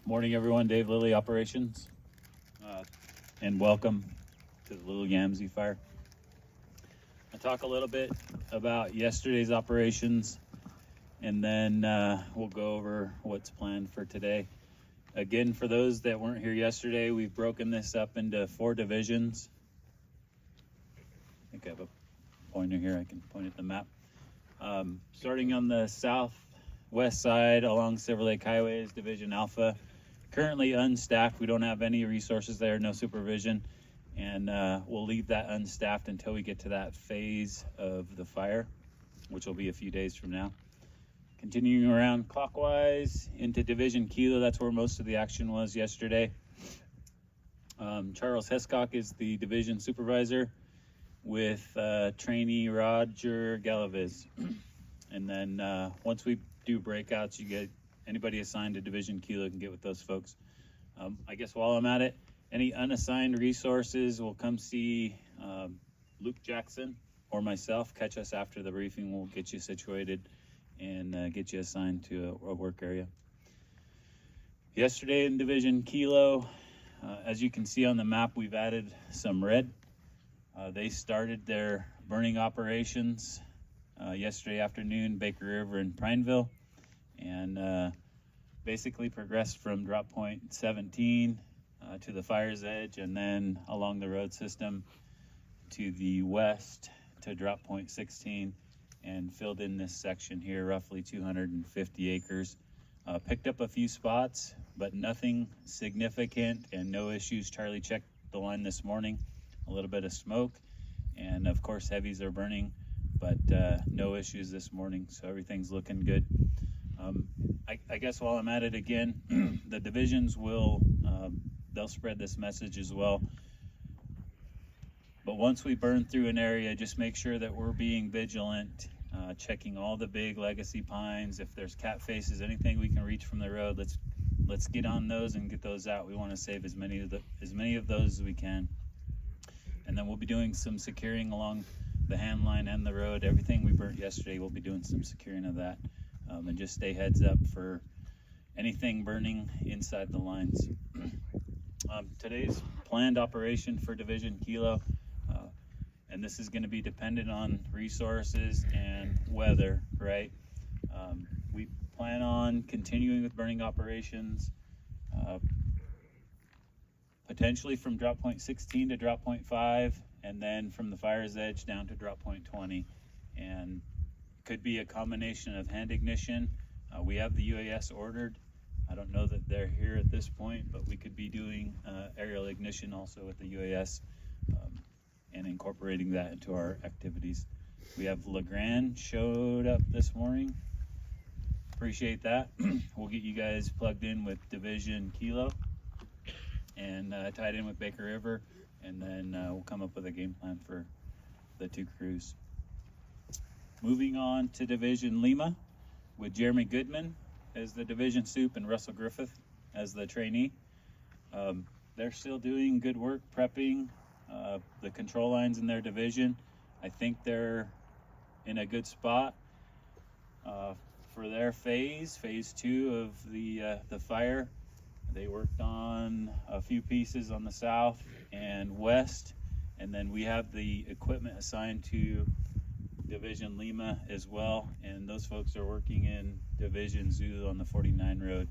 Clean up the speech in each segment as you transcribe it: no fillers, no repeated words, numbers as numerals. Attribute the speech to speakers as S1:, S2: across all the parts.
S1: Morning, everyone. Dave, Lilly Operations, and welcome to the Little Yamsay Fire. I'll talk a little bit about yesterday's operations, and then we'll go over what's planned for today. Again, for those that weren't here yesterday, we've broken this up into 4 divisions. I think I have a pointer here. I can point at the map. Starting on the southwest side along Silver Lake Highway is Division Alpha. Currently unstaffed. We don't have any resources there, no supervision, and we'll leave that unstaffed until we get to that phase of the fire, which will be a few days from now. Continuing around clockwise into Division Kilo, that's where most of the action was yesterday. Charles Hescock is the division supervisor with trainee Roger Galaviz. And then once we do breakouts, you get anybody assigned to Division Kilo can get with those folks. I guess while I'm at it, any unassigned resources will come see Luke Jackson or myself. Catch us after the briefing. We'll get you situated and get you assigned to a work area. Yesterday in Division Kilo, as you can see on the map, we've added some red. They started their burning operations yesterday afternoon, Baker River and Prineville, and basically progressed from drop point 17 to the fire's edge, and then along the road system to the west to drop point 16, and filled in this section here, roughly 250 acres. Picked up a few spots, but nothing significant and no issues. Charlie checked the line this morning, a little bit of smoke, and of course heavies are burning, but no issues this morning, so everything's looking good. I guess while I'm at it again, the divisions will they'll spread this message as well. But once we burn through an area, just make sure that we're being vigilant, checking all the big legacy pines. If there's cat faces, anything we can reach from the road, let's get on those and get those out. We want to save as many of those as we can. And then we'll be doing some securing along the hand line and the road. Everything we burnt yesterday, we'll be doing some securing of that. And just stay heads up for anything burning inside the lines. Today's planned operation for Division Kilo, and this is going to be dependent on resources and weather, right? We plan on continuing with burning operations, potentially from drop point 16 to drop point 5, and then from the fire's edge down to drop point 20. And could be a combination of hand ignition. We have the UAS ordered. I don't know that they're here at this point, but we could be doing aerial ignition also with the UAS and incorporating that into our activities. We have LeGrand showed up this morning. Appreciate that. We'll get you guys plugged in with Division Kilo and tied in with Baker River, and then we'll come up with a game plan for the 2 crews. Moving on to Division Lima with Jeremy Goodman as the division soup and Russell Griffith as the trainee. They're still doing good work prepping the control lines in their division. I think they're in a good spot for their phase 2 of the fire. They worked on a few pieces on the south and west, and then we have the equipment assigned to Division Lima as well, and those folks are working in Division Zulu on the 49 road,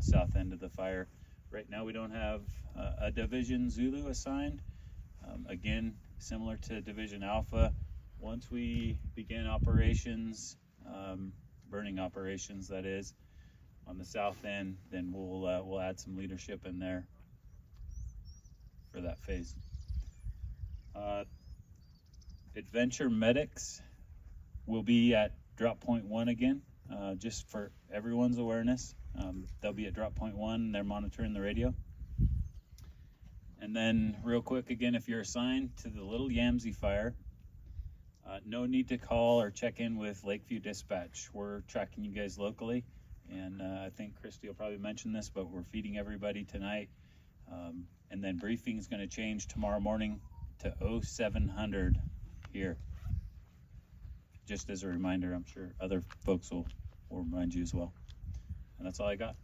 S1: south end of the fire. Right now we don't have a Division Zulu assigned. Again, similar to Division Alpha, once we begin operations, burning operations that is, on the south end, then we'll add some leadership in there for that phase. Adventure Medics will be at drop point 1 again, just for everyone's awareness. They'll be at drop point 1. They're monitoring the radio. And then real quick again, if you're assigned to the Little Yamsay Fire, no need to call or check in with Lakeview Dispatch. We're tracking you guys locally, and I think Christy will probably mention this, but we're feeding everybody tonight. And then briefing is going to change tomorrow morning to 0700 here. Just as a reminder, I'm sure other folks will remind you as well. And that's all I got.